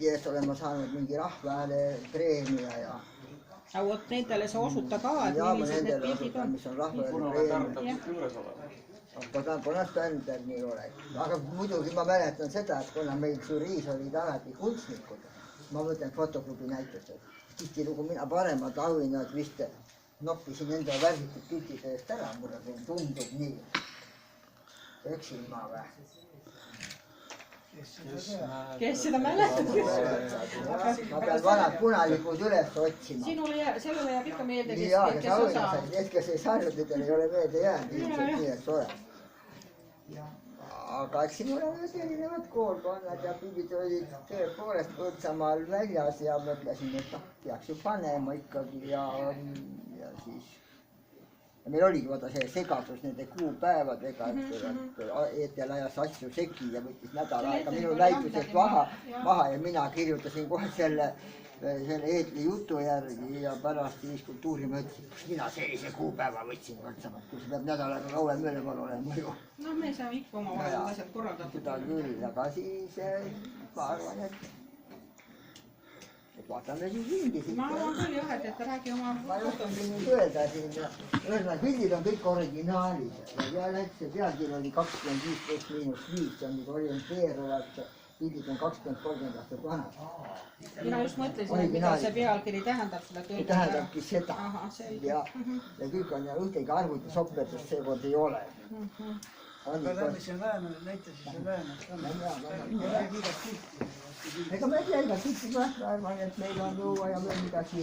pildi eest olen ma saanud mingi Rahvahääle preemia ja aga vot nendele sa osuta ka, et millised need pildid on. mis on Rahvahääle preemia. Pole Sternberg nii oleks. Aga muidugi ma mäletan seda, et kuna meil žüriis olid alati kunstnikud, ma mõtlen fotoklubi näiteks, et tihtilugu mina paremad auhinnad vist noppisin enda värvitud piltide eest ära, mulle tundub nii. Eksin ma või? Kes seda mäletab? Ma pean vanad punalikud üles otsima. Sellele jääb ikka meelde, kes osa. Need, kes ei saanud, nendel ei ole meelde jäänud, ilmselt nii, et ole. Aga eks siin olevad erinevad koolkonnad ja pildid olid tõepoolest Põltsamaal väljas ja mõtlesin, et peaks ju panema ikkagi ja siis ja meil oligi vaata see segadus nende kuupäevadega, et ETL ajas asju segi ja võttis nädal aega minu näitusest maha ja mina kirjutasin kohe selle ETL-i jutu järgi ja pärast siis kultuuri ma ütlesin, kus mina sellise kuupäeva võtsin Põltsamaalt, kus peab nädal aega kauem üleval olema ju. No me saame ikka oma vahel asjad korraldatud. Seda küll, aga siis ma arvan, et vaatame siis ringi siit. Ma arvan küll jah, et räägi oma... Ma ei oskagi nüüd öelda siin, ühesõnaga pildid on kõik originaalid ja see pealkiri oli 25+-5, see on nüüd orienteeruvad, pildid on 20-30 aastat vanad. Mina just mõtlesin, et mida see pealkiri tähendab seda kõik. Tähendabki seda ja kõik on ja ühtegi arvutisoperdust seekord ei ole. Aga läbi see väänad, näita siis see väänad. Ega me ei tea iga tüüpi, ma arvan, et meil on juua ja meil midagi